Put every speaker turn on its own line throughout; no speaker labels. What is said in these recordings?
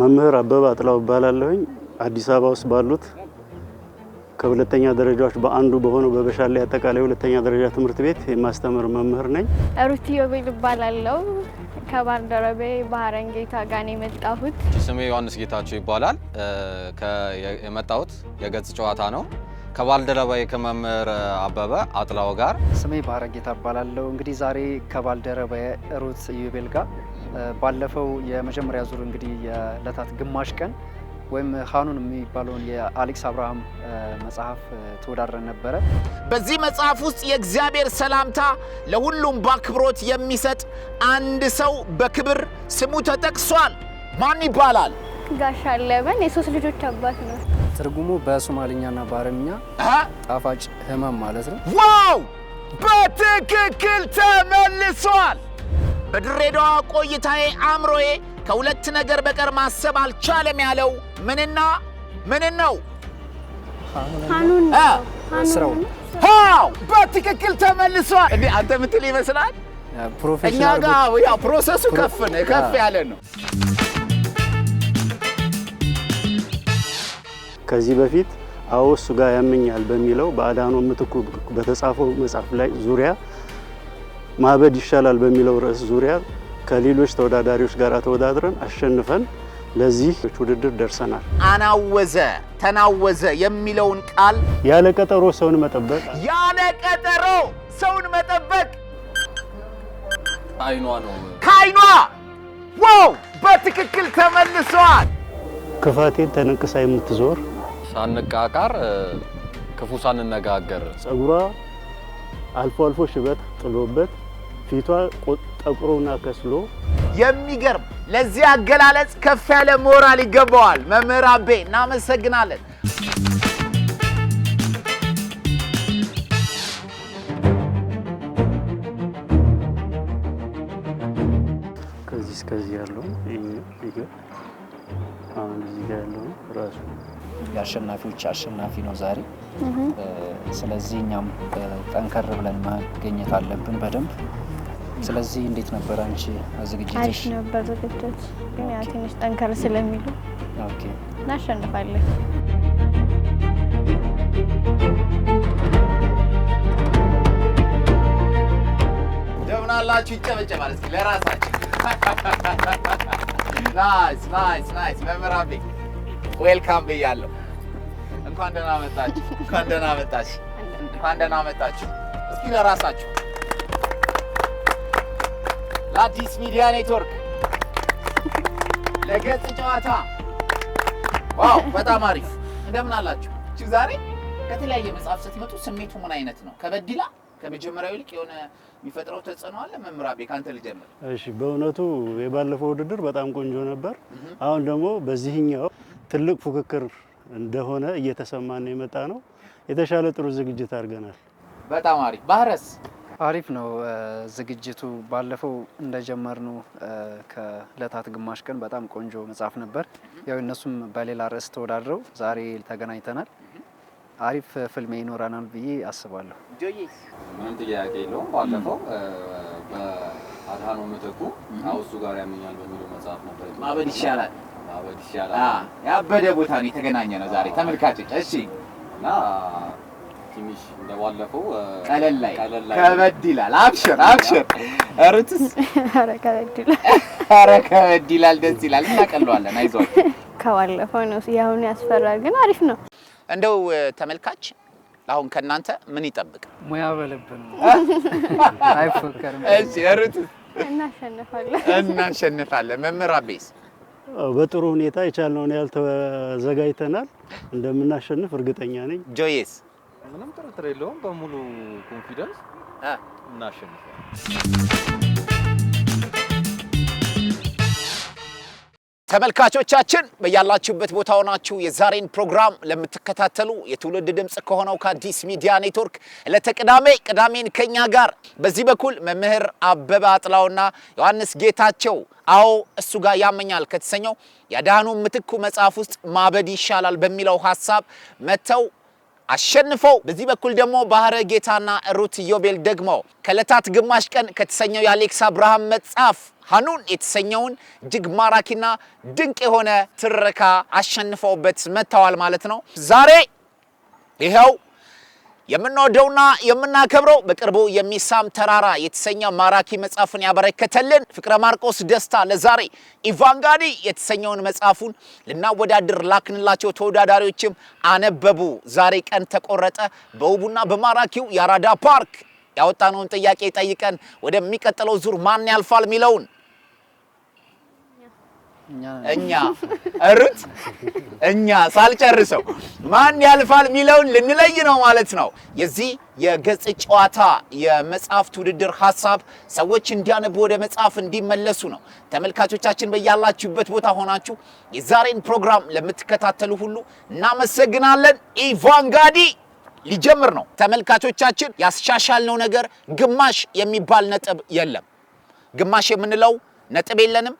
መምህር አበባ አጥላው እባላለሁኝ። አዲስ አበባ ውስጥ ባሉት ከሁለተኛ ደረጃዎች በአንዱ በሆነው በበሻሌ አጠቃላይ ሁለተኛ ደረጃ ትምህርት ቤት የማስተምር መምህር ነኝ።
ሩቲ ዮቤል እባላለሁ። ከባልደረቤ ባህረን ጌታ ጋር ነው የመጣሁት።
ስሜ ዮሐንስ ጌታቸው ይባላል። የመጣሁት የገጽ ጨዋታ ነው። ከባልደረባዬ ከመምህር አበበ አጥላው ጋር።
ስሜ ባህረን ጌታ እባላለሁ። እንግዲህ ዛሬ ከባልደረባዬ ሩት ዮቤል ጋር ባለፈው የመጀመሪያ ዙር እንግዲህ የዕለታት ግማሽ ቀን ወይም ሐኑን የሚባለውን የአሌክስ አብርሃም መጽሐፍ ተወዳድረን ነበረ።
በዚህ መጽሐፍ ውስጥ የእግዚአብሔር ሰላምታ ለሁሉም በአክብሮት የሚሰጥ አንድ ሰው በክብር ስሙ ተጠቅሷል። ማን ይባላል?
ጋሽ አለበን የሶስት ልጆች አባት ነው።
ትርጉሙ በሶማሊኛና በአረብኛ ጣፋጭ ህመም ማለት ነው።
ዋው! በትክክል ተመልሷል። በድሬዳዋ ቆይታዬ አእምሮዬ ከሁለት ነገር በቀር ማሰብ አልቻለም ያለው ምንና ምን ነው?
ሐኑን
ስራው።
ሃው! በትክክል ተመልሷል። እንዴ አንተ ምትል ይመስላል። እኛ
ፕሮፌሽናል
ጋር ያው ፕሮሰሱ ከፍ ያለ ነው።
ከዚህ በፊት አዎ እሱ ጋር ያመኛል በሚለው በአዳኖ ምትኩ በተጻፈው መጽሐፍ ላይ ዙሪያ ማበድ ይሻላል በሚለው ርዕስ ዙሪያ ከሌሎች ተወዳዳሪዎች ጋር ተወዳድረን አሸንፈን ለዚህ ውድድር ደርሰናል።
አናወዘ ተናወዘ የሚለውን ቃል
ያለ ቀጠሮ ሰውን መጠበቅ
አይኗ ነው።
ከአይኗ ዋው! በትክክል ተመልሷል።
ክፋቴን ተነቅሳ የምትዞር
ሳንቃቃር ክፉ ሳንነጋገር
ጸጉሯ አልፎ አልፎ ሽበት ጥሎበት ፊቷ ጠቁሮና ከስሎ
የሚገርም ለዚህ አገላለጽ ከፍ ያለ ሞራል ይገባዋል። መምህር አቤ እናመሰግናለን።
ከዚህ እስከዚህ ያለው ይሄ አሁን እዚህ ጋር ያለው ራሱ
የአሸናፊዎች አሸናፊ ነው ዛሬ። ስለዚህ እኛም ጠንከር ብለን መገኘት አለብን በደንብ። ስለዚህ እንዴት ነበር አንቺ ዝግጅትሽ?
አሪፍ ነበር ዝግጅት፣ ግን ያው ትንሽ ጠንከር ስለሚሉ
ኦኬ
እናሸንፋለን።
እንደምን አላችሁ? ይጨበጨባል እስኪ ለራሳችሁ። ናይስ መምህር አቤ ዌልካም ብያለሁ። እንኳን ደህና መጣችሁ። እንኳን ደህና መጣችሁ። እስኪ ለራሳችሁ ለአዲስ ሚዲያ ኔትወርክ ለገጽ ጨዋታ ዋው በጣም አሪፍ። እንደምን አላችሁ? ዛሬ ከተለያየ መጽሐፍ ስትመጡ ስሜቱ ምን አይነት ነው? ከበድ ይላል? ከመጀመሪያው ይልቅ የሆነ የሚፈጥረው ተጽዕኖ አለ? መምህር አቤ ካንተ ልጀምር።
እሺ፣ በእውነቱ የባለፈው ውድድር በጣም ቆንጆ ነበር። አሁን ደግሞ በዚህኛው ትልቅ ፉክክር እንደሆነ እየተሰማን ነው የመጣ ነው። የተሻለ ጥሩ ዝግጅት አድርገናል።
በጣም አሪፍ። ባህረስ?
አሪፍ ነው ዝግጅቱ። ባለፈው እንደጀመርነው ከዕለታት ግማሽ ቀን በጣም ቆንጆ መጽሐፍ ነበር። ያው እነሱም በሌላ ርዕስ ተወዳድረው ዛሬ ተገናኝተናል። አሪፍ ፍልሜ ይኖረናል ብዬ አስባለሁ።
ጆይስ?
ምንም ጥያቄ የለውም። ባለፈው በአድሃኖ ምትኩ አውሱ ጋር ያመኛል በሚለው መጽሐፍ ነበር
ማበድ ይሻላል። ያበደ ቦታ ነው የተገናኘ ነው ዛሬ ተመልካቾች። እሺ፣
እና ትንሽ እንደባለፈው
ቀለል ላይ ከበድ ይላል። አብሽር ሩትስ? ኧረ ከበድ ይላል። ደስ ይላል። እናቀለዋለን። አይዞህ።
ከባለፈው ነው ያሁን ያስፈራል፣ ግን አሪፍ ነው።
እንደው ተመልካች አሁን ከናንተ ምን ይጠብቅ?
ሙያ በልብን አይፎከርም።
እሺ ሩትስ? እናሸንፋለን። መምህር አቤስ?
በጥሩ ሁኔታ የቻልነውን ያህል ተዘጋጅተናል። እንደምናሸንፍ እርግጠኛ ነኝ።
ጆይስ?
ምንም ጥርጥር የለውም። በሙሉ ኮንፊደንስ እናሸንፋለን።
ተመልካቾቻችን በያላችሁበት ቦታ ሆናችሁ የዛሬን ፕሮግራም ለምትከታተሉ የትውልድ ድምጽ ከሆነው ከአዲስ ሚዲያ ኔትወርክ ቅዳሜን ከኛ ጋር በዚህ በኩል መምህር አበበ አጥላውና ዮሐንስ ጌታቸው አዎ እሱ ጋር ያመኛል ከተሰኘው የአዳኑ ምትኩ መጽሐፍ ውስጥ ማበድ ይሻላል በሚለው ሐሳብ መተው አሸንፈው በዚህ በኩል ደግሞ ባህረ ጌታና ሩት ኢዮቤል ደግሞ ከዕለታት ግማሽ ቀን ከተሰኘው የአሌክስ አብርሃም መጽሐፍ ሐኑን የተሰኘውን እጅግ ማራኪና ድንቅ የሆነ ትረካ አሸንፈውበት መጥተዋል ማለት ነው። ዛሬ ይሄው የምንወደውና የምናከብረው በቅርቡ የሚሳም ተራራ የተሰኘው ማራኪ መጽሐፍን ያበረከተልን ፍቅረ ማርቆስ ደስታ ለዛሬ ኢቫንጋዲ የተሰኘውን መጽሐፉን ልናወዳድር ላክንላቸው ተወዳዳሪዎችም አነበቡ። ዛሬ ቀን ተቆረጠ። በውቡና በማራኪው የአራዳ ፓርክ ያወጣነውን ጥያቄ ጠይቀን ወደሚቀጥለው ዙር ማን ያልፋል ሚለውን እኛ ሩት እኛ ሳልጨርሰው ማን ያልፋል ሚለውን ልንለይ ነው ማለት ነው። የዚህ የገጽ ጨዋታ የመጽሐፍ ውድድር ሐሳብ ሰዎች እንዲያነቡ ወደ መጽሐፍ እንዲመለሱ ነው። ተመልካቾቻችን በያላችሁበት ቦታ ሆናችሁ የዛሬን ፕሮግራም ለምትከታተሉ ሁሉ እናመሰግናለን። ኢቫንጋዲ ሊጀምር ነው። ተመልካቾቻችን ያስሻሻልነው ነገር ግማሽ የሚባል ነጥብ የለም። ግማሽ የምንለው ነጥብ የለንም።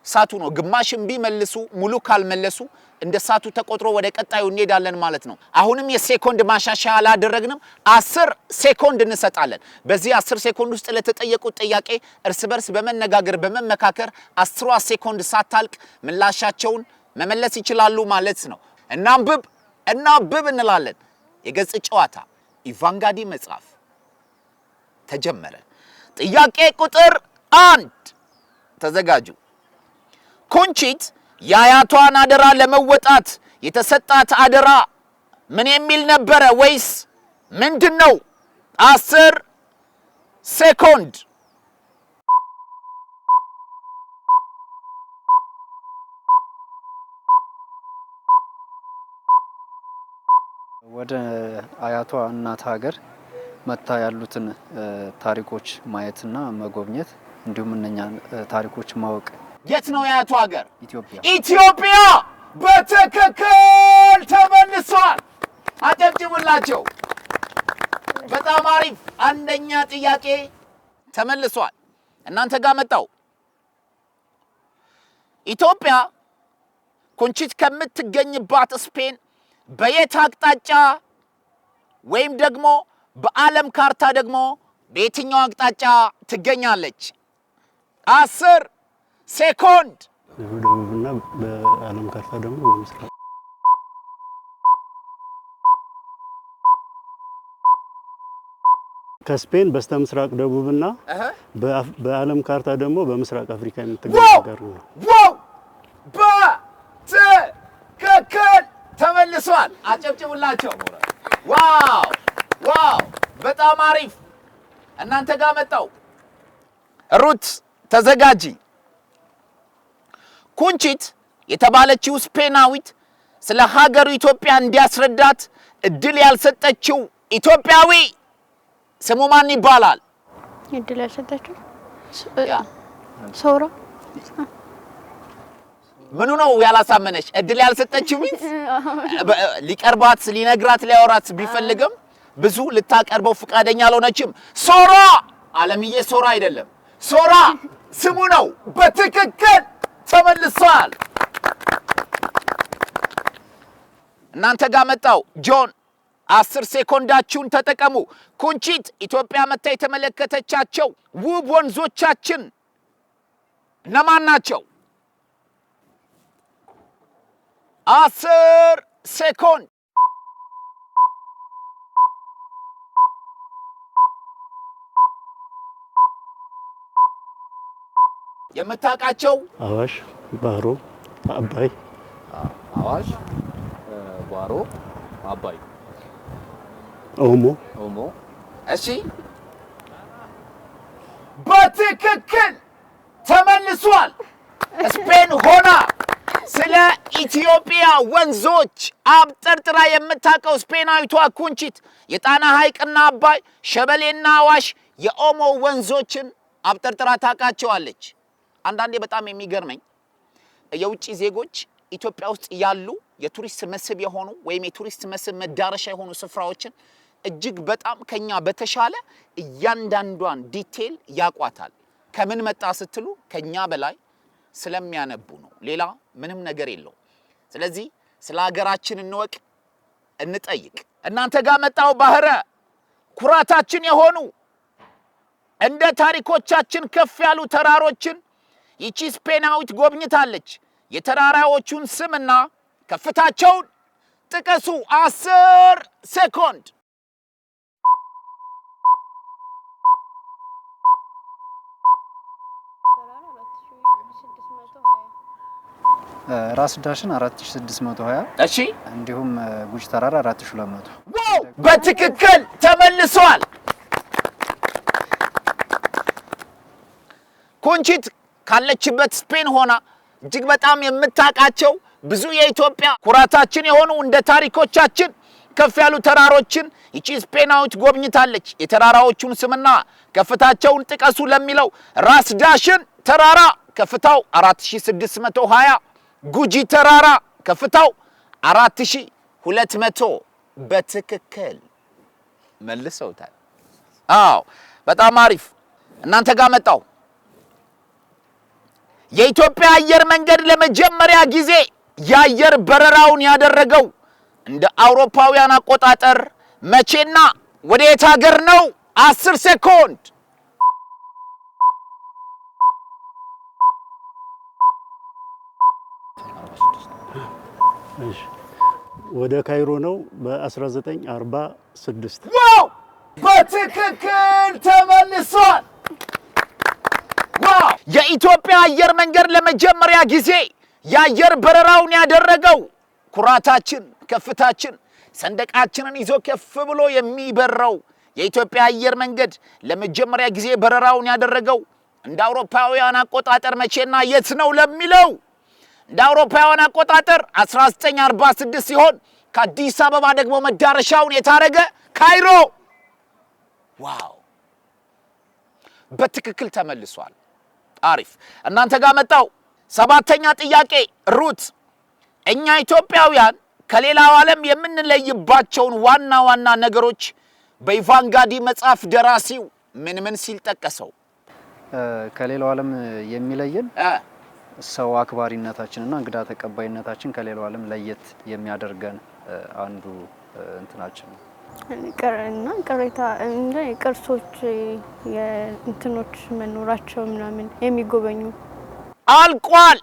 ሳቱ ነው። ግማሽም ቢመልሱ ሙሉ ካልመለሱ እንደ ሳቱ ተቆጥሮ ወደ ቀጣዩ እንሄዳለን ማለት ነው። አሁንም የሴኮንድ ማሻሻያ አላደረግንም። 10 ሴኮንድ እንሰጣለን። በዚህ 10 ሴኮንድ ውስጥ ለተጠየቁት ጥያቄ እርስ በርስ በመነጋገር በመመካከር 10 ሴኮንድ ሳታልቅ ምላሻቸውን መመለስ ይችላሉ ማለት ነው። እናንብብ እንላለን። የገጽ ጨዋታ ኢቫንጋዲ መጽሐፍ ተጀመረ። ጥያቄ ቁጥር 1 ተዘጋጁ። ኩንቺት የአያቷን አደራ ለመወጣት የተሰጣት አደራ ምን የሚል ነበረ ወይስ ምንድነው? 10 ሴኮንድ።
ወደ አያቷ እናት ሀገር መታ ያሉትን ታሪኮች ማየትና መጎብኘት እንዲሁም እነኛን ታሪኮች ማወቅ።
የት ነው የአያቷ ሀገር?
ኢትዮጵያ።
በትክክል ተመልሷል። አጨብጭቡላቸው። በጣም አሪፍ። አንደኛ ጥያቄ ተመልሷል። እናንተ ጋር መጣው። ኢትዮጵያ ኩንቺት ከምትገኝባት ስፔን በየት አቅጣጫ ወይም ደግሞ በዓለም ካርታ ደግሞ በየትኛው አቅጣጫ ትገኛለች? 10 ሴኮንድ።
ደቡብና በዓለም ካርታ ደግሞ በምስራቅ። ከስፔን በስተምስራቅ ደቡብና በዓለም ካርታ ደግሞ በምስራቅ አፍሪካ የምትገኝ ሀገር ነው።
ዋው! በትክክል ተመልሷል። አጨብጭቡላቸው። ዋው! በጣም አሪፍ። እናንተ ጋር መጣው። ሩት ተዘጋጂ። ኩንቺት የተባለችው ስፔናዊት ስለ ሀገሩ ኢትዮጵያ እንዲያስረዳት እድል ያልሰጠችው ኢትዮጵያዊ ስሙ ማን ይባላል?
እድል ያልሰጠችው ሶራ።
ምኑ ነው ያላሳመነች? እድል ያልሰጠችው ሊቀርባት ሊነግራት ሊያወራት ቢፈልግም ብዙ ልታቀርበው ፍቃደኛ አልሆነችም። ሶራ አለምዬ ሶራ አይደለም፣ ሶራ ስሙ ነው። በትክክል ተመልሷል። እናንተ ጋር መጣው። ጆን 10 ሴኮንዳችሁን ተጠቀሙ። ኩንቺት ኢትዮጵያ መታ የተመለከተቻቸው ውብ ወንዞቻችን እነማን ናቸው? 10 ሴኮንድ። የምታውቃቸው?
አዋሽ፣ ባሮ፣ አባይ።
አዋሽ፣ ባሮ፣ አባይ፣
ኦሞ።
እሺ፣ በትክክል ተመልሷል። ስፔን ሆና ስለ ኢትዮጵያ ወንዞች አብጠርጥራ የምታውቀው ስፔናዊቷ ኩንቺት የጣና ሐይቅና አባይ፣ ሸበሌና አዋሽ የኦሞ ወንዞችን አብጠርጥራ ታውቃቸዋለች። አንዳንዴ በጣም የሚገርመኝ የውጭ ዜጎች ኢትዮጵያ ውስጥ ያሉ የቱሪስት መስህብ የሆኑ ወይም የቱሪስት መስህብ መዳረሻ የሆኑ ስፍራዎችን እጅግ በጣም ከኛ በተሻለ እያንዳንዷን ዲቴል ያቋታል። ከምን መጣ ስትሉ ከኛ በላይ ስለሚያነቡ ነው። ሌላ ምንም ነገር የለው። ስለዚህ ስለ ሀገራችን እንወቅ፣ እንጠይቅ። እናንተ ጋር መጣው ባህረ ኩራታችን የሆኑ እንደ ታሪኮቻችን ከፍ ያሉ ተራሮችን ይቺ ስፔናዊት ጎብኝታለች። የተራራዎቹን ስምና ከፍታቸውን ጥቀሱ። 10 ሴኮንድ።
ራስ ዳሽን 4620
እሺ
እንዲሁም ጉጅ ተራራ 4200
ዋው በትክክል ተመልሷል። ኩንቺት ካለችበት ስፔን ሆና እጅግ በጣም የምታውቃቸው ብዙ የኢትዮጵያ ኩራታችን የሆኑ እንደ ታሪኮቻችን ከፍ ያሉ ተራሮችን ይቺ ስፔናዊት ጎብኝታለች። የተራራዎቹን ስምና ከፍታቸውን ጥቀሱ ለሚለው ራስ ዳሽን ተራራ ከፍታው 4620 ጉጂ ተራራ ከፍታው 4200 በትክክል መልሰውታል። አዎ በጣም አሪፍ። እናንተ ጋር መጣው የኢትዮጵያ አየር መንገድ ለመጀመሪያ ጊዜ የአየር በረራውን ያደረገው እንደ አውሮፓውያን አቆጣጠር መቼና ወዴት ሀገር ነው? 10 ሴኮንድ።
ወደ ካይሮ ነው በ1946።
ዋው በትክክል ተመልሷል። ዋው የኢትዮጵያ አየር መንገድ ለመጀመሪያ ጊዜ የአየር በረራውን ያደረገው ኩራታችን ከፍታችን ሰንደቃችንን ይዞ ከፍ ብሎ የሚበረው የኢትዮጵያ አየር መንገድ ለመጀመሪያ ጊዜ በረራውን ያደረገው እንደ አውሮፓውያን አቆጣጠር መቼና የት ነው ለሚለው እንደ አውሮፓውያን አቆጣጠር 1946 ሲሆን ከአዲስ አበባ ደግሞ መዳረሻውን የታረገ ካይሮ። ዋው በትክክል ተመልሷል። አሪፍ። እናንተ ጋር መጣው 7ኛ ጥያቄ ሩት እኛ ኢትዮጵያውያን ከሌላው ዓለም የምንለይባቸውን ዋና ዋና ነገሮች በኢቫንጋዲ መጽሐፍ ደራሲው ምን ሲል ጠቀሰው?
ከሌላው ዓለም የሚለየን ሰው አክባሪነታችንና እንግዳ ተቀባይነታችን ከሌላው ዓለም ለየት የሚያደርገን አንዱ እንትናችን ነው።
እና ቅሬታ እንደ ቅርሶች የእንትኖች መኖራቸው ምናምን የሚጎበኙ
አልቋል፣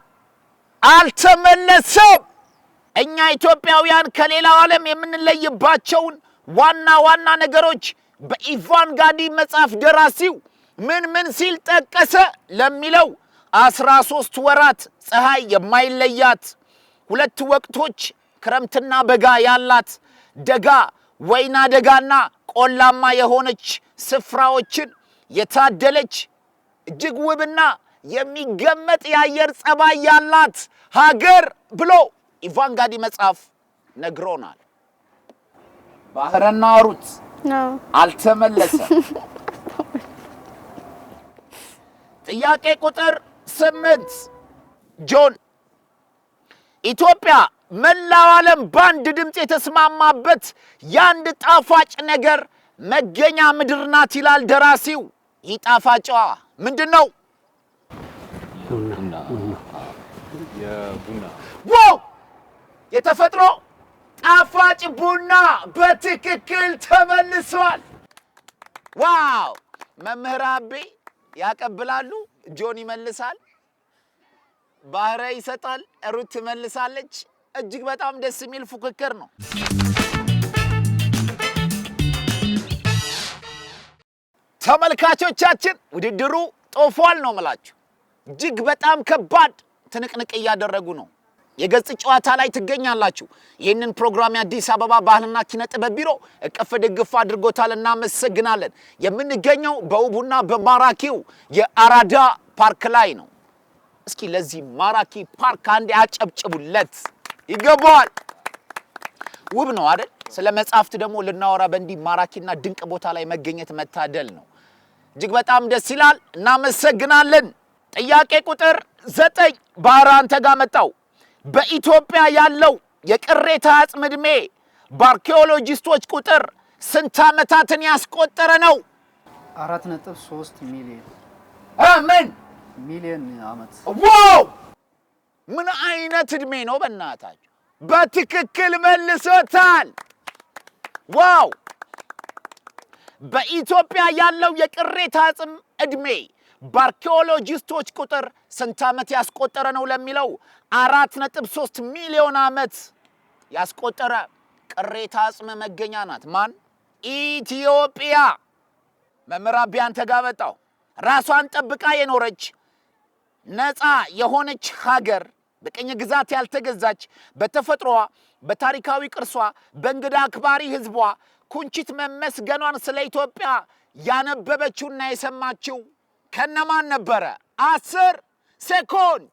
አልተመለሰም። እኛ ኢትዮጵያውያን ከሌላው ዓለም የምንለይባቸውን ዋና ዋና ነገሮች በኢቫንጋዲ መጽሐፍ ደራሲው ምን ሲል ጠቀሰ ለሚለው 13 ወራት ፀሐይ የማይለያት 2 ወቅቶች ክረምትና በጋ ያላት ደጋ ወይና ደጋና ቆላማ የሆነች ስፍራዎችን የታደለች እጅግ ውብና የሚገመጥ የአየር ጸባይ ያላት ሀገር ብሎ ኢቫንጋዲ መጽሐፍ ነግሮናል። ባህረና ሩት አልተመለሰም። ጥያቄ ቁጥር 8 ጆን ኢትዮጵያ መላው ዓለም በአንድ ድምፅ የተስማማበት የአንድ ጣፋጭ ነገር መገኛ ምድር ናት ይላል ደራሲው። ይህ ጣፋጭዋ ምንድን ነው?
የቡና
ዋው የተፈጥሮ ጣፋጭ ቡና በትክክል ተመልሷል። ዋው መምህር አቤ ያቀብላሉ፣ ጆን ይመልሳል፣ ባህረ ይሰጣል፣ ሩት ትመልሳለች። እጅግ በጣም ደስ የሚል ፉክክር ነው። ተመልካቾቻችን ውድድሩ ጦፏል ነው የምላችሁ። እጅግ በጣም ከባድ ትንቅንቅ እያደረጉ ነው። የገጽ ጨዋታ ላይ ትገኛላችሁ። ይህንን ፕሮግራም የአዲስ አበባ ባህልና ኪነ ጥበብ ቢሮ እቅፍ ድግፍ አድርጎታል። እናመሰግናለን። የምንገኘው በውቡና በማራኪው የአራዳ ፓርክ ላይ ነው። እስኪ ለዚህ ማራኪ ፓርክ አንዴ አጨብጭቡለት፣ ይገባዋል። ውብ ነው አይደል? ስለ መጽሐፍት ደግሞ ልናወራ በእንዲህ ማራኪና ድንቅ ቦታ ላይ መገኘት መታደል ነው። እጅግ በጣም ደስ ይላል። እናመሰግናለን። ጥያቄ ቁጥር 9 ባህር አንተ ጋር መጣው። በኢትዮጵያ ያለው የቅሬታ አጽም ዕድሜ በአርኪኦሎጂስቶች ቁጥር ስንት ዓመታትን ያስቆጠረ ነው?
4.3 ሚሊዮን
ምን
ሚሊዮን ዓመት።
ዋው ምን አይነት ዕድሜ ነው በእናታችሁ! በትክክል መልሶታል። ዋው በኢትዮጵያ ያለው የቅሬታ አጽም እድሜ በአርኪኦሎጂስቶች ቁጥር ስንት ዓመት ያስቆጠረ ነው ለሚለው 4.3 ሚሊዮን ዓመት ያስቆጠረ ቅሬታ አጽም መገኛ ናት። ማን? ኢትዮጵያ። መምህራን ቢያንተ ጋር መጣው። ራሷን ጠብቃ የኖረች ነፃ የሆነች ሀገር፣ በቅኝ ግዛት ያልተገዛች፣ በተፈጥሮዋ በታሪካዊ ቅርሷ በእንግዳ አክባሪ ህዝቧ ኩንቺት መመስገኗን ስለ ኢትዮጵያ ያነበበችውና የሰማችው ከነማን ነበረ? 10 ሴኮንድ።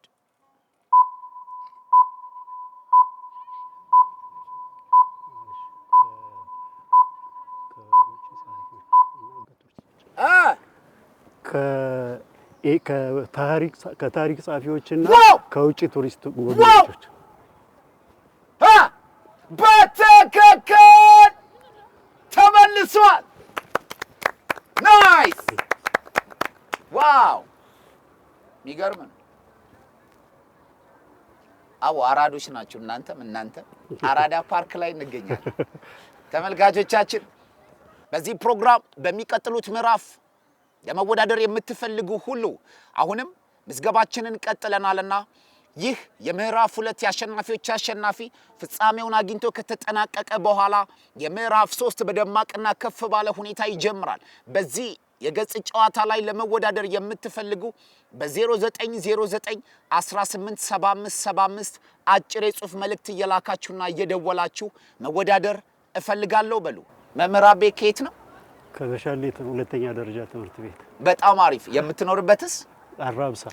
ከታሪክ ጸሐፊዎችና ከውጪ ቱሪስት ጎብኚዎች
በትክክል ተመልሷል። ናይስ ዋው የሚገርም ነው። አዎ አራዶች ናቸው እናንተ አራዳ ፓርክ ላይ እንገኛለን። ተመልካቾቻችን በዚህ ፕሮግራም በሚቀጥሉት ምዕራፍ ለመወዳደር የምትፈልጉ ሁሉ አሁንም ምዝገባችንን ቀጥለናልና ይህ የምዕራፍ 2 የአሸናፊዎች አሸናፊ ፍጻሜውን አግኝቶ ከተጠናቀቀ በኋላ የምዕራፍ 3 በደማቅና ከፍ ባለ ሁኔታ ይጀምራል። በዚህ የገጽ ጨዋታ ላይ ለመወዳደር የምትፈልጉ በ0909 187575 አጭር የጽሑፍ መልእክት እየላካችሁና እየደወላችሁ መወዳደር እፈልጋለሁ በሉ። መምህራቤ ከየት ነው?
ከበሻሌት ሁለተኛ ደረጃ ትምህርት ቤት።
በጣም አሪፍ። የምትኖርበትስ?
አራብሳ።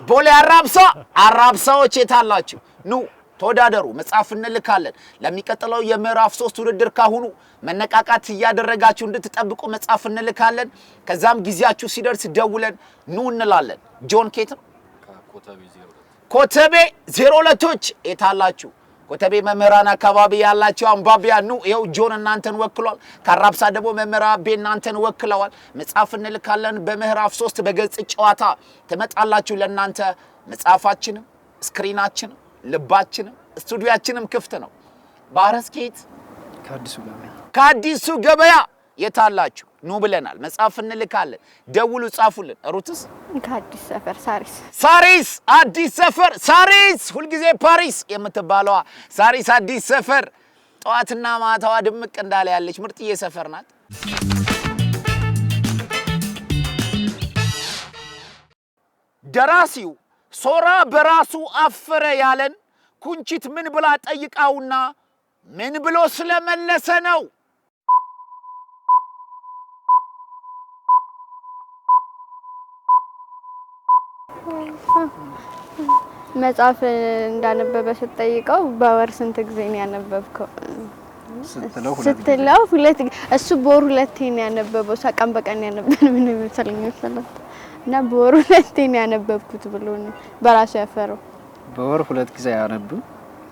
ቦሌ አራብሳ። አራብሳዎች የታላችሁ ኑ ተወዳደሩ። መጽሐፍ እንልካለን። ለሚቀጥለው የምዕራፍ 3 ውድድር ካሁኑ መነቃቃት እያደረጋችሁ እንድትጠብቁ መጽሐፍ እንልካለን። ከዛም ጊዜያችሁ ሲደርስ ደውለን ኑ እንላለን። ጆን ኬት ነው? ኮተቤ 02ቶች የታላችሁ? ኮተቤ መምህራን አካባቢ ያላችሁ አንባቢያን ኑ። ይኸው ጆን እናንተን ወክሏል። ከአራብሳ ደግሞ መምህራቤ እናንተን ወክለዋል። መጽሐፍ እንልካለን። በምዕራፍ 3 በገጽ ጨዋታ ትመጣላችሁ። ለእናንተ መጽሐፋችንም ስክሪናችንም ልባችንም ስቱዲዮአችንም ክፍት ነው። ባረስኬት ከአዲሱ ገበያ የታላችሁ ኑ ብለናል። መጽሐፍ እንልካለን። ደውሉ፣ ጻፉልን። ሩትስ
ከአዲስ ሰፈር
ሳሪስ አዲስ ሰፈር ሳሪስ ሁልጊዜ ፓሪስ የምትባለዋ ሳሪስ አዲስ ሰፈር ጠዋትና ማታዋ ድምቅ እንዳለ ያለች ምርጥዬ ሰፈር ናት። ደራሲው ሶራ በራሱ አፈረ ያለን ኩንቺት ምን ብላ ጠይቃውና ምን ብሎ ስለመለሰ ነው?
መጽሐፍ እንዳነበበ ስትጠይቀው በወር ስንት ጊዜ ነው ያነበብከው ስትለው ሁለት እሱ በወር ሁለቴ ነው ያነበበው። ቀን በቀን ያነበበ ምን ይመስለኛል እና በወር ሁለቴ ነው ያነበብኩት ብሎ ነው በራሱ ያፈረው።
በወር 2 ጊዜ ያነብ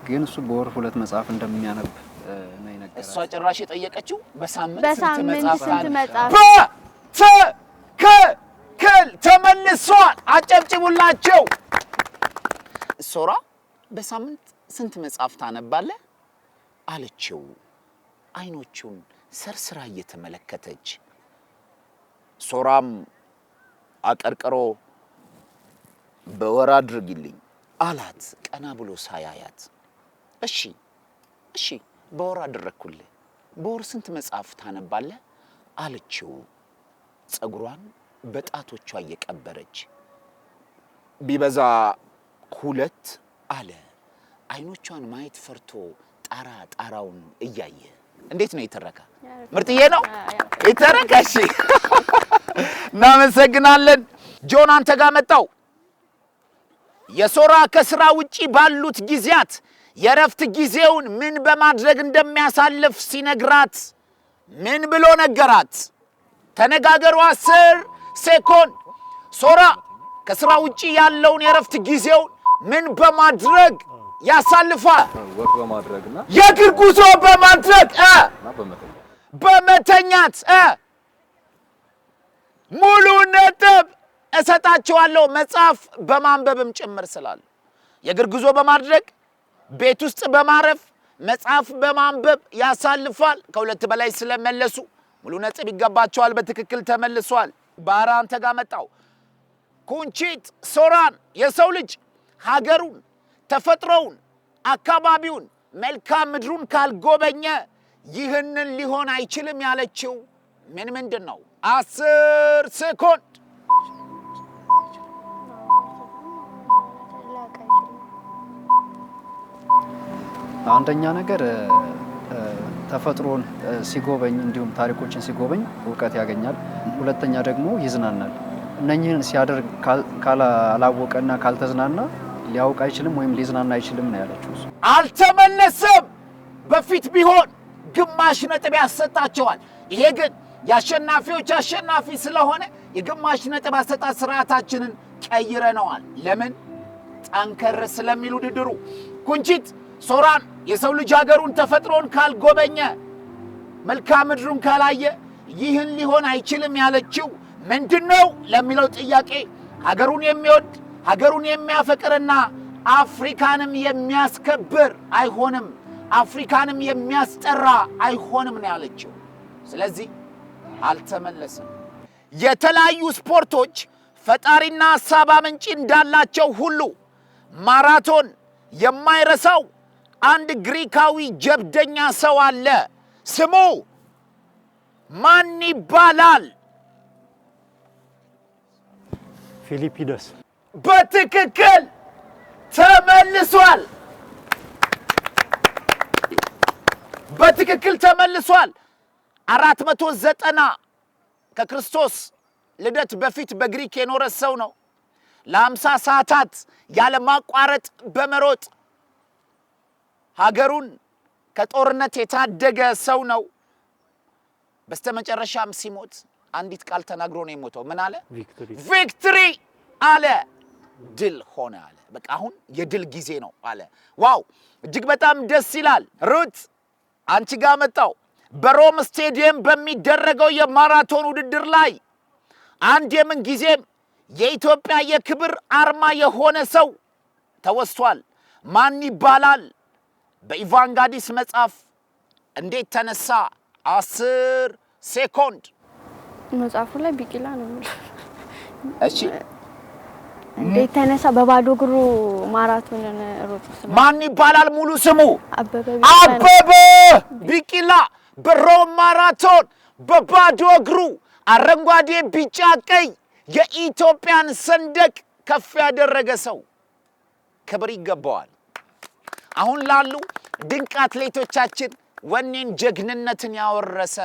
ግን እሱ በወር 2 መጽሐፍ እንደሚያነብ ነው የነገረው።
እሷ ጭራሽ የጠየቀችው በሳምንት
ስንት መጽሐፍ
በትክክል ተመልሷል። አጨብጭቡላቸው። ሶራ በሳምንት ስንት መጽሐፍ ታነባለህ አለችው፣ አይኖቹን ሰርስራ እየተመለከተች። ሶራም አቀርቅሮ በወር አድርግልኝ አላት፣ ቀና ብሎ ሳያያት። እሺ በወር አደረኩልህ። በወር ስንት መጽሐፍ ታነባለህ አለችው፣ ጸጉሯን በጣቶቿ እየቀበረች። ቢበዛ 2 አለ፣ አይኖቿን ማየት ፈርቶ ጣራውን እያየ። እንዴት ነው የተረካ? ምርጥዬ ነው የተረካ። እሺ እናመሰግናለን። ጆን አንተ ጋር መጣው። የሶራ ከስራ ውጪ ባሉት ጊዜያት የረፍት ጊዜውን ምን በማድረግ እንደሚያሳልፍ ሲነግራት ምን ብሎ ነገራት? ተነጋገሩ። 10 ሴኮንድ። ሶራ ከስራ ውጪ ያለውን የረፍት ጊዜውን ምን በማድረግ ያሳልፋል?
ወክ በማድረግና
የእግር ጉዞ በማድረግ በመተኛት ሙሉ ነጥብ እሰጣቸዋለሁ። መጽሐፍ በማንበብም ጭምር ስላለ የእግር ጉዞ በማድረግ ቤት ውስጥ በማረፍ መጽሐፍ በማንበብ ያሳልፋል። ከሁለት በላይ ስለመለሱ ሙሉ ነጥብ ይገባቸዋል። በትክክል ተመልሷል። ባራ አንተ ጋር መጣው። ኩንቺት ሶራን የሰው ልጅ ሀገሩን፣ ተፈጥሮውን፣ አካባቢውን፣ መልካም ምድሩን ካልጎበኘ ይህንን ሊሆን አይችልም ያለችው ምንድን ነው? 10 ሴኮንድ።
አንደኛ ነገር ተፈጥሮን ሲጎበኝ እንዲሁም ታሪኮችን ሲጎበኝ እውቀት ያገኛል። ሁለተኛ ደግሞ ይዝናናል። እነኚህን ሲያደርግ ካላወቀና ካልተዝናና ሊያውቅ አይችልም ወይም ሊዝናና አይችልም ነው ያለችው።
አልተመለሰም። በፊት ቢሆን ግማሽ ነጥብ ያሰጣቸዋል። ይሄ ግን የአሸናፊዎች አሸናፊ ስለሆነ የግማሽ ነጥብ አሰጣጥ ስርዓታችንን ቀይረነዋል። ለምን? ጠንከር ስለሚል ውድድሩ። ኩንቺት ሶራን የሰው ልጅ ሀገሩን ተፈጥሮን ካልጎበኘ መልካም ምድሩን ካላየ ይህን ሊሆን አይችልም ያለችው ምንድነው ለሚለው ጥያቄ ሀገሩን የሚወድ ሀገሩን የሚያፈቅርና አፍሪካንም የሚያስከብር አይሆንም፣ አፍሪካንም የሚያስጠራ አይሆንም ነው ያለችው። ስለዚህ አልተመለሰም። የተለያዩ ስፖርቶች ፈጣሪና ሐሳብ አመንጪ እንዳላቸው ሁሉ ማራቶን የማይረሳው አንድ ግሪካዊ ጀብደኛ ሰው አለ። ስሙ ማን ይባላል?
ፊሊፒደስ።
በትክክል ተመልሷል። በትክክል ተመልሷል። 490 ከክርስቶስ ልደት በፊት በግሪክ የኖረ ሰው ነው። ለ50 ሰዓታት ያለ ማቋረጥ በመሮጥ ሀገሩን ከጦርነት የታደገ ሰው ነው። በስተመጨረሻም ሲሞት አንዲት ቃል ተናግሮ ነው የሞተው። ምን አለ? ቪክትሪ አለ። ድል ሆነ አለ። በቃ አሁን የድል ጊዜ ነው አለ። ዋው እጅግ በጣም ደስ ይላል። ሩት አንቺ ጋር መጣው። በሮም ስቴዲየም በሚደረገው የማራቶን ውድድር ላይ አንድ የምን ጊዜም የኢትዮጵያ የክብር አርማ የሆነ ሰው ተወስቷል። ማን ይባላል? በኢቫንጋዲስ መጽሐፍ እንዴት ተነሳ? 10 ሴኮንድ።
መጽሐፉ ላይ ቢቂላ ነው የሚለው።
እሺ
እንዴት ተነሳ? በባዶ እግሩ ማራቶንን ሮጦ።
ማን ይባላል ሙሉ ስሙ? አበበ ቢቂላ በሮም ማራቶን በባዶ እግሩ አረንጓዴ፣ ቢጫ፣ ቀይ የኢትዮጵያን ሰንደቅ ከፍ ያደረገ ሰው ክብር ይገባዋል። አሁን ላሉ ድንቅ አትሌቶቻችን ወኔን ጀግንነትን ያወረሰ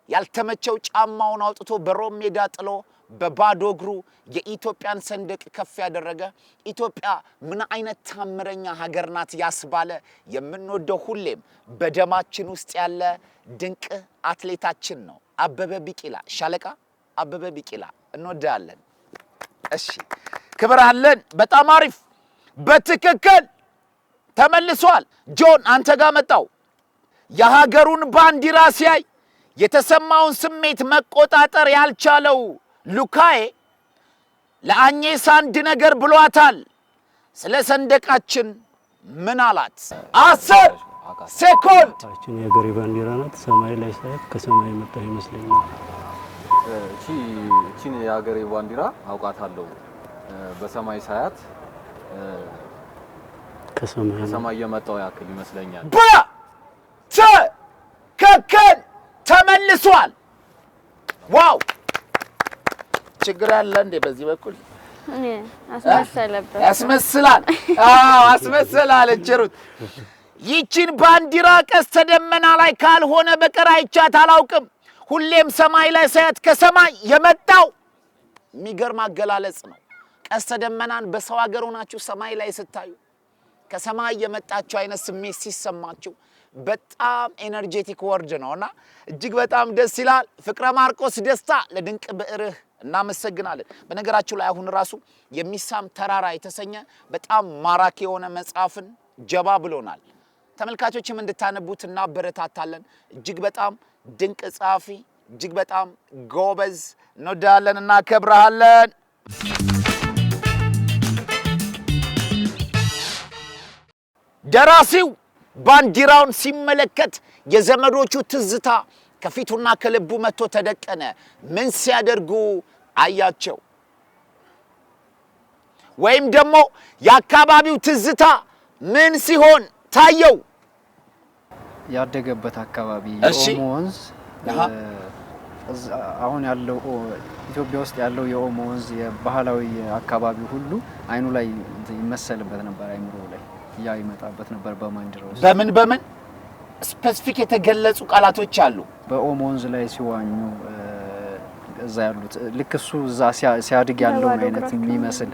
ያልተመቸው ጫማውን አውጥቶ በሮም ሜዳ ጥሎ በባዶ እግሩ የኢትዮጵያን ሰንደቅ ከፍ ያደረገ ኢትዮጵያ ምን አይነት ታምረኛ ሀገር ናት ያስባለ የምንወደው ሁሌም በደማችን ውስጥ ያለ ድንቅ አትሌታችን ነው አበበ ቢቂላ። ሻለቃ አበበ ቢቂላ እንወዳለን። እሺ ክብር አለን። በጣም አሪፍ። በትክክል ተመልሷል። ጆን አንተ ጋር መጣው። የሀገሩን ባንዲራ ሲያይ የተሰማውን ስሜት መቆጣጠር ያልቻለው ሉካዬ ለአኝስ አንድ ነገር ብሏታል። ስለ ሰንደቃችን ምን አላት? 10 ሴኮንድ።
አችን የሀገሬ ባንዲራ ናት። ሰማይ ላይ ሳይት ከሰማይ መጣ ይመስለኛል።
እቺን የሀገሬ ባንዲራ አውቃታለሁ። በሰማይ ሳያት ከሰማይ የመጣው ያክል ይመስለኛል።
በትክክል ተመልሷል። ዋው ችግር አለ እንዴ? በዚህ በኩል ያስመስላል። አዎ አስመስላል። ሩት ይቺን ባንዲራ ቀስተ ደመና ላይ ካልሆነ በቀር አይቻት አላውቅም። ሁሌም ሰማይ ላይ ሳያት ከሰማይ የመጣው የሚገርም አገላለጽ ነው። ቀስተ ደመናን በሰው ሀገር ሆናችሁ ሰማይ ላይ ስታዩ ከሰማይ የመጣችሁ አይነት ስሜት ሲሰማችሁ በጣም ኤነርጄቲክ ወርድ ነውና እጅግ በጣም ደስ ይላል። ፍቅረ ማርቆስ ደስታ ለድንቅ ብዕርህ እናመሰግናለን። በነገራችሁ ላይ አሁን ራሱ የሚሳም ተራራ የተሰኘ በጣም ማራኪ የሆነ መጽሐፍን ጀባ ብሎናል። ተመልካቾችም እንድታነቡት እናበረታታለን። እጅግ በጣም ድንቅ ጸሐፊ፣ እጅግ በጣም ጎበዝ፣ እንወዳለን፣ እናከብረሃለን። ደራሲው ባንዲራውን ሲመለከት የዘመዶቹ ትዝታ ከፊቱና ከልቡ መጥቶ ተደቀነ። ምን ሲያደርጉ አያቸው? ወይም ደግሞ የአካባቢው ትዝታ ምን ሲሆን ታየው?
ያደገበት አካባቢ የኦሞ ወንዝ አሁን ያለው ኢትዮጵያ ውስጥ ያለው የኦሞ ወንዝ የባህላዊ አካባቢ ሁሉ አይኑ ላይ ይመሰልበት ነበር። አይምሮ ላይ ያ ይመጣበት ነበር። በማንዲራው
በምን ስፔሲፊክ የተገለጹ ቃላቶች አሉ።
በኦሞ ወንዝ ላይ ሲዋኙ እዛ ያሉት ልክ እሱ እዛ ሲያድግ ያለው አይነት የሚመስል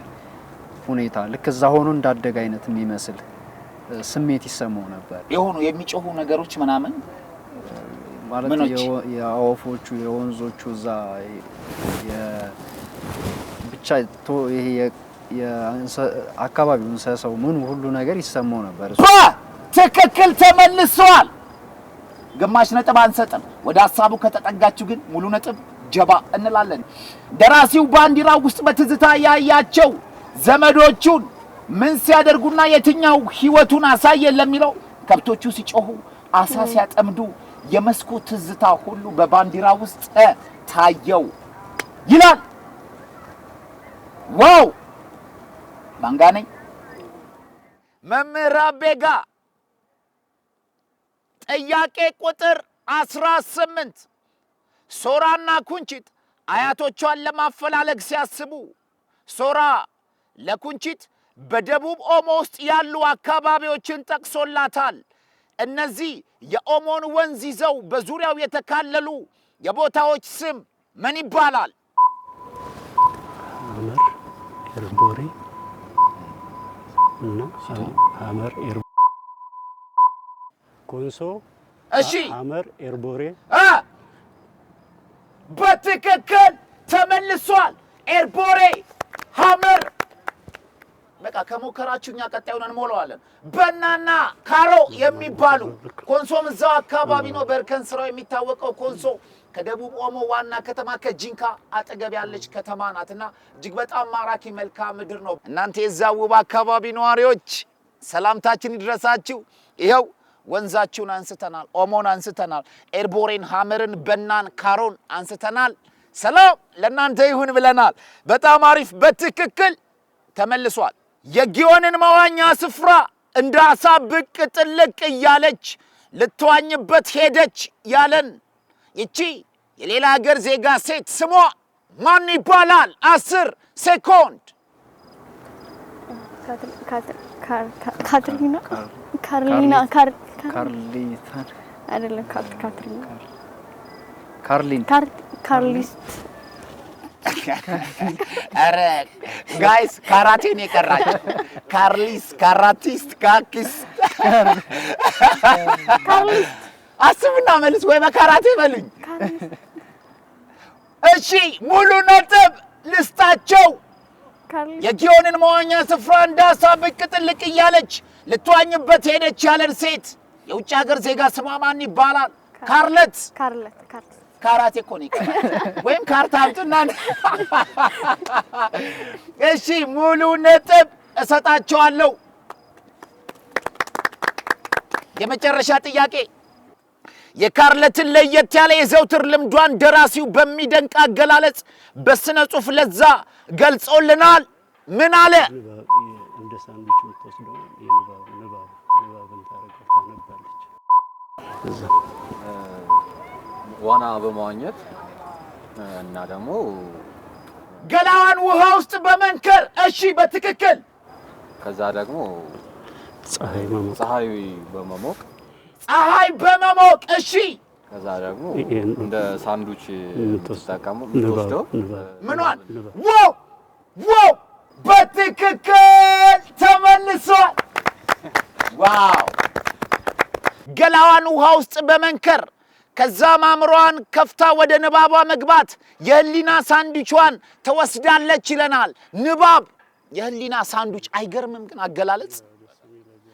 ሁኔታ ልክ እዛ ሆኖ እንዳደገ አይነት የሚመስል ስሜት ይሰማው ነበር።
የሆኑ የሚጮሁ ነገሮች ምናምን
ማለት የአወፎቹ የወንዞቹ እዛ ብቻ ይሄ የአካባቢው እንስሳው ምን ሁሉ ነገር ይሰማው ነበር።
ትክክል ተመልሷል። ግማሽ ነጥብ አንሰጥም። ወደ ሐሳቡ ከተጠጋችሁ ግን ሙሉ ነጥብ ጀባ እንላለን። ደራሲው ባንዲራው ውስጥ በትዝታ ያያቸው ዘመዶቹን ምን ሲያደርጉና የትኛው ህይወቱን አሳየን ለሚለው ከብቶቹ ሲጮሁ፣ አሳ ሲያጠምዱ የመስኩ ትዝታ ሁሉ በባንዲራ ውስጥ ታየው ይላል። ዋው ማንጋነኝ መምህር አቤጋ ጥያቄ ቁጥር 18 ሶራና ኩንቺት አያቶቿን ለማፈላለግ ሲያስቡ ሶራ ለኩንቺት በደቡብ ኦሞ ውስጥ ያሉ አካባቢዎችን ጠቅሶላታል። እነዚህ የኦሞን ወንዝ ይዘው በዙሪያው የተካለሉ የቦታዎች ስም ምን ይባላል?
ሐመር ኤርቦሬ እና ሐመር ኤርቦሬ ኮንሶ።
እሺ
ሐመር ኤርቦሬ
በትክክል ተመልሷል። ኤርቦሬ ሐመር። በቃ ከሞከራችሁኛ ቀጣዩን እንሞላዋለን። በናና ካሮ የሚባሉ ኮንሶም እዛው አካባቢ ነው። በእርከን ስራው የሚታወቀው ኮንሶ ከደቡብ ኦሞ ዋና ከተማ ከጂንካ አጠገብ ያለች ከተማ ናትና እጅግ በጣም ማራኪ መልክዓ ምድር ነው። እናንተ የዛው ውብ አካባቢ ነዋሪዎች ሰላምታችን ይድረሳችሁ። ይኸው ወንዛችሁን አንስተናል፣ ኦሞን አንስተናል፣ ኤርቦሬን፣ ሐመርን፣ በናን፣ ካሮን አንስተናል። ሰላም ለእናንተ ይሁን ብለናል። በጣም አሪፍ በትክክል ተመልሷል። የጊዮንን መዋኛ ስፍራ እንደ አሳ ብቅ ጥልቅ እያለች ልትዋኝበት ሄደች ያለን ይቺ የሌላ ሀገር ዜጋ ሴት ስሟ ማን ይባላል? 10 ሴኮንድ።
ካትሪና ካርሊና
ካርሊታን
አይደለም ካትሪና
ካርሊን
ካርሊስት
አረ ጋይስ ካራቴን የቀራችሁ ካርሊስ ካራቲስት ካኪስ ካርሊስት አስብና መልስ ወይ በካራቴ በሉኝ። እሺ ሙሉ ነጥብ ልስጣቸው። የጊዮንን መዋኛ ስፍራ እንዳሳ ብቅ ጥልቅ እያለች ልትዋኝበት ሄደች ያለን ሴት የውጭ ሀገር ዜጋ ስሟ ማን ይባላል? ካርለት ካራቴ እኮ ነው ይቀራል ወይም ካርታ አምጡና እሺ ሙሉ ነጥብ እሰጣቸዋለሁ። የመጨረሻ ጥያቄ የካርለትን ለየት ያለ የዘውትር ልምዷን ደራሲው በሚደንቅ አገላለጽ በስነ ጽሑፍ ለዛ ገልጾልናል። ምን አለ?
እንደ ሳንዱች የምትወስደው ንባብን ታነባለች። እዛ
ዋና በመዋኘት እና ደግሞ
ገላዋን ውሃ ውስጥ በመንከር። እሺ በትክክል።
ከዛ ደግሞ
ፀሐይ
በመሞቅ
ፀሐይ በመሞቅ። እሺ
ከዛ ደግሞ እንደ ሳንዱች የምትወስደው
ምኗን? ዋው በትክክል ተመልሷል። ዋው ገላዋን ውሃ ውስጥ በመንከር ከዛ ማምሯን ከፍታ ወደ ንባቧ መግባት የህሊና ሳንዱቿን ተወስዳለች ይለናል። ንባብ የህሊና ሳንዱች አይገርምም? ግን አገላለጽ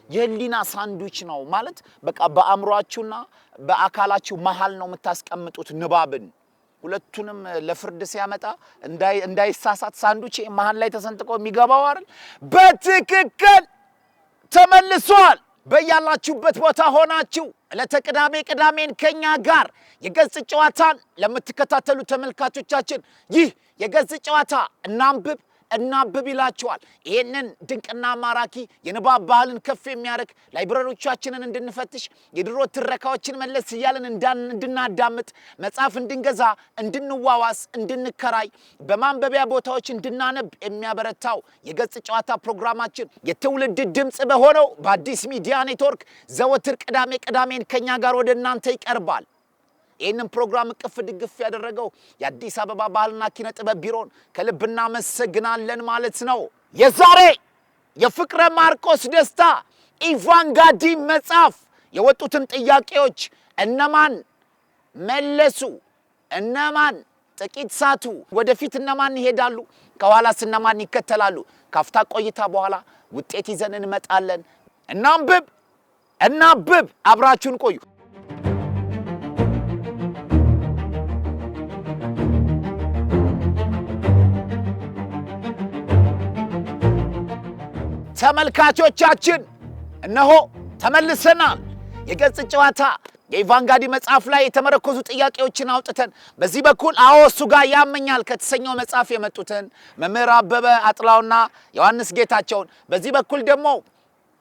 የህሊና ሳንዱች ነው ማለት በቃ በአእምሯችሁና በአካላችሁ መሃል ነው የምታስቀምጡት ንባብን። ሁለቱንም ለፍርድ ሲያመጣ እንዳይሳሳት ሳንዱች መሃል ላይ ተሰንጥቆ የሚገባው አይደል? በትክክል ተመልሷል። በያላችሁበት ቦታ ሆናችሁ ለተቅዳሜ ቅዳሜን ከኛ ጋር የገጽ ጨዋታን ለምትከታተሉ ተመልካቾቻችን ይህ የገጽ ጨዋታ እናንብብ ይላችኋል። ይሄንን ድንቅና ማራኪ የንባብ ባህልን ከፍ የሚያደርግ ላይብረሪዎቻችንን እንድንፈትሽ የድሮ ትረካዎችን መለስ እያልን እንድናዳምጥ መጽሐፍ እንድንገዛ እንድንዋዋስ እንድንከራይ በማንበቢያ ቦታዎች እንድናነብ የሚያበረታው የገጽ ጨዋታ ፕሮግራማችን የትውልድ ድምጽ በሆነው በአዲስ ሚዲያ ኔትወርክ ዘወትር ቅዳሜን ከኛ ጋር ወደ እናንተ ይቀርባል። ይህንን ፕሮግራም እቅፍ ድግፍ ያደረገው የአዲስ አበባ ባህልና ኪነ ጥበብ ቢሮን ከልብ እናመሰግናለን ማለት ነው። የዛሬ የፍቅረ ማርቆስ ደስታ ኢቫንጋዲ መጽሐፍ የወጡትን ጥያቄዎች እነማን መለሱ፣ እነማን ጥቂት ሳቱ፣ ወደፊት እነማን ይሄዳሉ፣ ከኋላስ እነማን ይከተላሉ? ካፍታ ቆይታ በኋላ ውጤት ይዘን እንመጣለን። እናንብብ፣ አብራችሁን ቆዩ። ተመልካቾቻችን እነሆ ተመልሰናል። የገጽ ጨዋታ የኢቫንጋዲ መጽሐፍ ላይ የተመረኮዙ ጥያቄዎችን አውጥተን በዚህ በኩል አዎ እሱ ጋር ያመኛል ከተሰኘው መጽሐፍ የመጡትን መምህር አበበ አጥላውና ዮሐንስ ጌታቸውን፣ በዚህ በኩል ደግሞ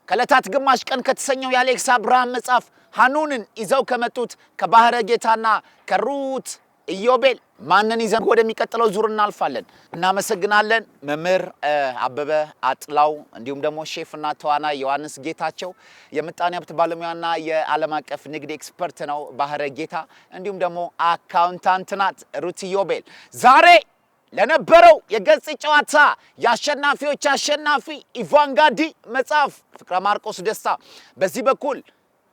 ከዕለታት ግማሽ ቀን ከተሰኘው የአሌክስ አብርሃም መጽሐፍ ሐኑንን ይዘው ከመጡት ከባህረ ጌታና ከሩት ኢዮቤል ማንን ይዘን ወደሚቀጥለው ዙር እናልፋለን። እናመሰግናለን መምህር አበበ አጥላው እንዲሁም ደግሞ ሼፍና ተዋናይ ዮሐንስ ጌታቸው፣ የምጣኔ ሀብት ባለሙያና የዓለም አቀፍ ንግድ ኤክስፐርት ነው ባህረ ጌታ፣ እንዲሁም ደግሞ አካውንታንት ናት ሩት ኢዮቤል። ዛሬ ለነበረው የገጽ ጨዋታ የአሸናፊዎች አሸናፊ ኢቫንጋዲ መጽሐፍ ፍቅረ ማርቆስ ደስታ በዚህ በኩል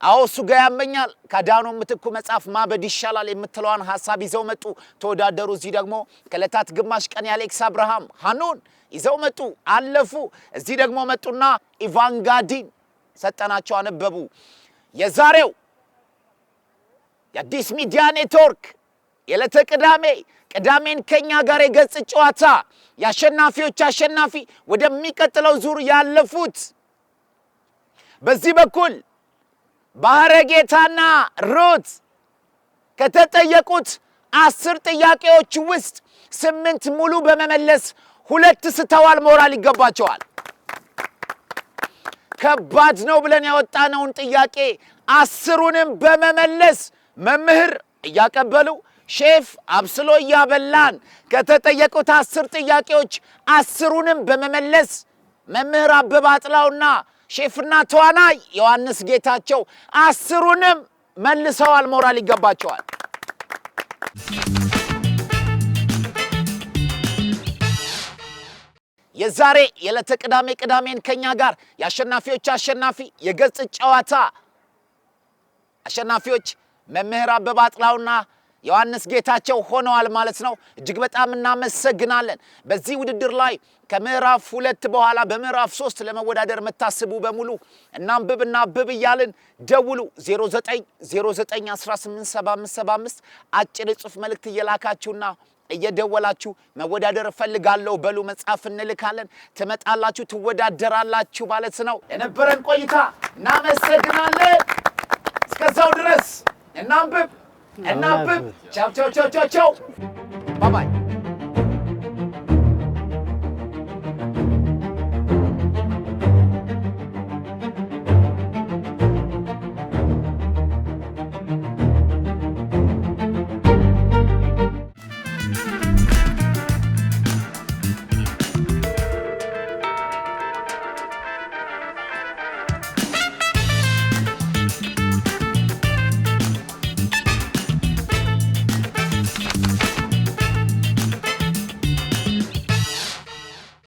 አዎ እሱ ጋር ያመኛል ከዳኖ ምትኩ መጽሐፍ ማበድ ይሻላል የምትለዋን ሐሳብ ይዘው መጡ፣ ተወዳደሩ። እዚህ ደግሞ ከዕለታት ግማሽ ቀን የአሌክስ አብርሃም ሐኑን ይዘው መጡ፣ አለፉ። እዚህ ደግሞ መጡና ኢቫንጋዲን ሰጠናቸው፣ አነበቡ። የዛሬው የአዲስ ሚዲያ ኔትወርክ የዕለተ ቅዳሜን ከኛ ጋር የገጽ ጨዋታ የአሸናፊዎች አሸናፊ ወደሚቀጥለው ዙር ያለፉት በዚህ በኩል ባህረ ጌታና ሩት ከተጠየቁት 10 ጥያቄዎች ውስጥ 8 ሙሉ በመመለስ 2 ስተዋል። ሞራል ይገባቸዋል። ከባድ ነው ብለን ያወጣነውን ጥያቄ 10ሩንም በመመለስ መምህር እያቀበሉ ሼፍ አብስሎ እያበላን ከተጠየቁት 10 ጥያቄዎች 10ሩንም በመመለስ መምህር አበበ አጥላውና ሼፍና ተዋናይ ዮሐንስ ጌታቸው 10ሩንም መልሰዋል። ሞራል ይገባቸዋል። የዛሬ የዕለተ ቅዳሜን ከኛ ጋር የአሸናፊዎች አሸናፊ የገጽ ጨዋታ አሸናፊዎች መምህር አበበ አጥላውና ዮሐንስ ጌታቸው ሆነዋል ማለት ነው። እጅግ በጣም እናመሰግናለን። በዚህ ውድድር ላይ ከምዕራፍ 2 በኋላ በምዕራፍ 3 ለመወዳደር መታሰቡ በሙሉ እናንብብ እያልን ደውሉ 0918187575 አጭር ጽሑፍ መልእክት እየላካችሁና እየደወላችሁ መወዳደር ፈልጋለሁ በሉ። መጽሐፍ እንልካለን፣ ትመጣላችሁ፣ ትወዳደራላችሁ ማለት ነው። የነበረን ቆይታ እናመሰግናለን። እስከዛው ድረስ እናንብብ። ቻው። ባባይ